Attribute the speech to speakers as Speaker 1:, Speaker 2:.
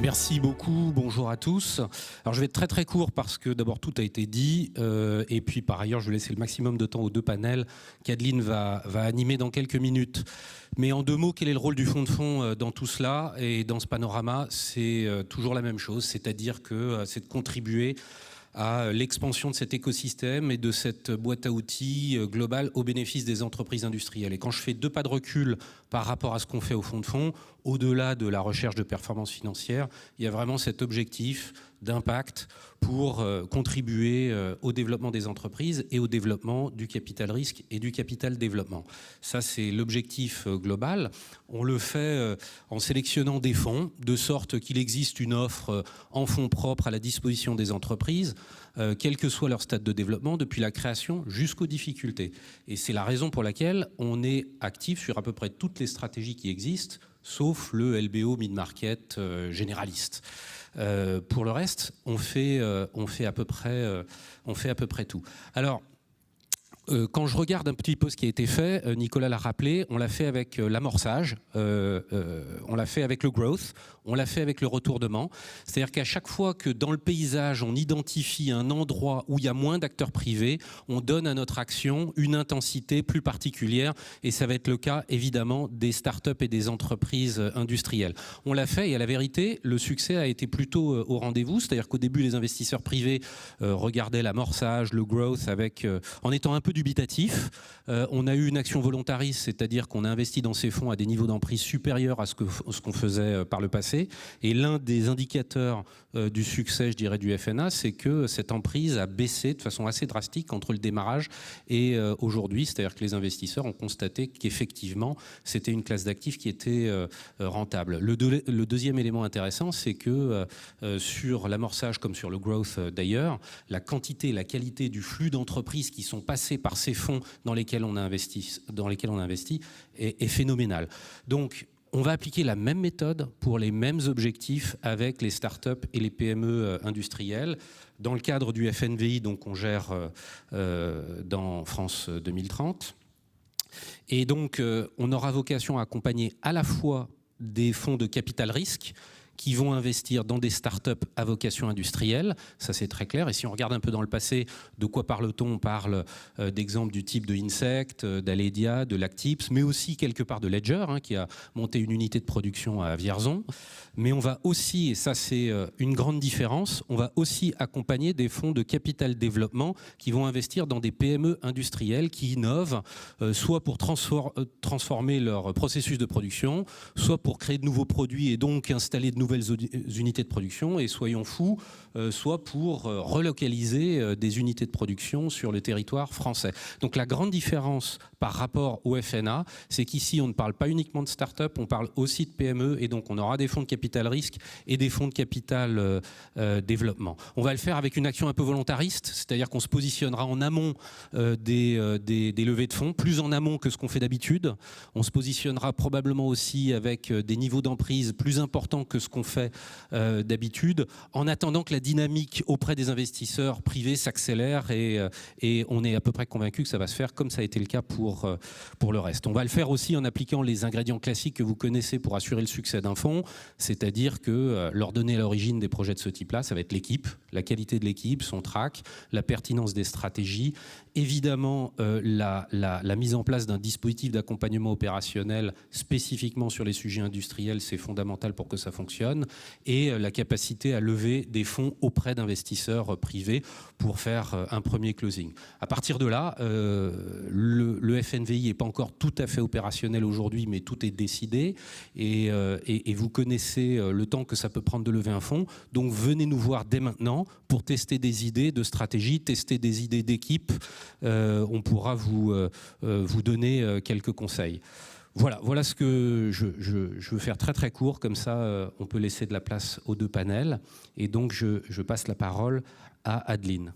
Speaker 1: Merci beaucoup, bonjour à tous. Alors je vais être très très court parce que d'abord tout a été dit et puis par ailleurs je vais laisser le maximum de temps aux deux panels qu'Adeline va animer dans quelques minutes. Mais en deux mots, quel est le rôle du fonds de fonds dans tout cela et dans ce panorama? C'est toujours la même chose, c'est-à-dire que c'est de contribuer à l'expansion de cet écosystème et de cette boîte à outils globale au bénéfice des entreprises industrielles. Et quand je fais deux pas de recul par rapport à ce qu'on fait au fonds de fonds, au-delà de la recherche de performance financière, il y a vraiment cet objectif d'impact pour contribuer au développement des entreprises et au développement du capital risque et du capital développement. Ça, c'est l'objectif global. On le fait en sélectionnant des fonds, de sorte qu'il existe une offre en fonds propres à la disposition des entreprises, quel que soit leur stade de développement, depuis la création jusqu'aux difficultés. Et c'est la raison pour laquelle on est actif sur à peu près toutes les stratégies qui existent, sauf le LBO mid-market généraliste. Pour le reste, on fait à peu près tout. Alors, quand je regarde un petit peu ce qui a été fait, Nicolas l'a rappelé, on l'a fait avec l'amorçage, on l'a fait avec le growth, on l'a fait avec le retournement. C'est-à-dire qu'à chaque fois que dans le paysage, on identifie un endroit où il y a moins d'acteurs privés, on donne à notre action une intensité plus particulière. Et ça va être le cas, évidemment, des startups et des entreprises industrielles. On l'a fait et à la vérité, le succès a été plutôt au rendez-vous. C'est-à-dire qu'au début, les investisseurs privés regardaient l'amorçage, le growth, en étant un peu dubitatif. On a eu une action volontariste, c'est-à-dire qu'on a investi dans ces fonds à des niveaux d'emprise supérieurs à ce qu'on faisait par le passé. Et l'un des indicateurs du succès, je dirais, du FNA, c'est que cette emprise a baissé de façon assez drastique entre le démarrage et aujourd'hui. C'est-à-dire que les investisseurs ont constaté qu'effectivement, c'était une classe d'actifs qui était rentable. Le deuxième élément intéressant, c'est que sur l'amorçage comme sur le growth d'ailleurs, la quantité et la qualité du flux d'entreprises qui sont passées par ces fonds dans lesquels on a investi est phénoménal. Donc, on va appliquer la même méthode pour les mêmes objectifs avec les startups et les PME industrielles. Dans le cadre du FNVI, donc on gère dans France 2030. Et donc, on aura vocation à accompagner à la fois des fonds de capital risque qui vont investir dans des startups à vocation industrielle, ça c'est très clair. Et si on regarde un peu dans le passé, de quoi parle-t-on? On parle d'exemples du type de Insect, d'Aledia, de Lactips, mais aussi quelque part de Ledger, qui a monté une unité de production à Vierzon. Mais on va aussi, et ça c'est une grande différence, on va aussi accompagner des fonds de capital développement qui vont investir dans des PME industrielles qui innovent, soit pour transformer leur processus de production, soit pour créer de nouveaux produits et donc installer de nouvelles unités de production, et soyons fous, soit pour relocaliser des unités de production sur le territoire français. Donc la grande différence par rapport au FNA, c'est qu'ici on ne parle pas uniquement de start-up, on parle aussi de PME, et donc on aura des fonds de capital risque et des fonds de capital développement. On va le faire avec une action un peu volontariste, c'est-à-dire qu'on se positionnera en amont des levées de fonds, plus en amont que ce qu'on fait d'habitude. On se positionnera probablement aussi avec des niveaux d'emprise plus importants que ce qu'on fait d'habitude, en attendant que la dynamique auprès des investisseurs privés s'accélère, et on est à peu près convaincu que ça va se faire comme ça a été le cas pour le reste. On va le faire aussi en appliquant les ingrédients classiques que vous connaissez pour assurer le succès d'un fonds, c'est-à-dire que leur donner à l'origine des projets de ce type-là, ça va être l'équipe, la qualité de l'équipe, son track, la pertinence des stratégies, évidemment la mise en place d'un dispositif d'accompagnement opérationnel spécifiquement sur les sujets industriels, c'est fondamental pour que ça fonctionne, et la capacité à lever des fonds auprès d'investisseurs privés pour faire un premier closing. À partir de là, le FNVI n'est pas encore tout à fait opérationnel aujourd'hui, mais tout est décidé, et vous connaissez le temps que ça peut prendre de lever un fonds. Donc venez nous voir dès maintenant pour tester des idées de stratégie, tester des idées d'équipe. On pourra vous donner quelques conseils. Voilà ce que je veux faire très très court, comme ça on peut laisser de la place aux deux panels. Et donc je passe la parole à Adeline.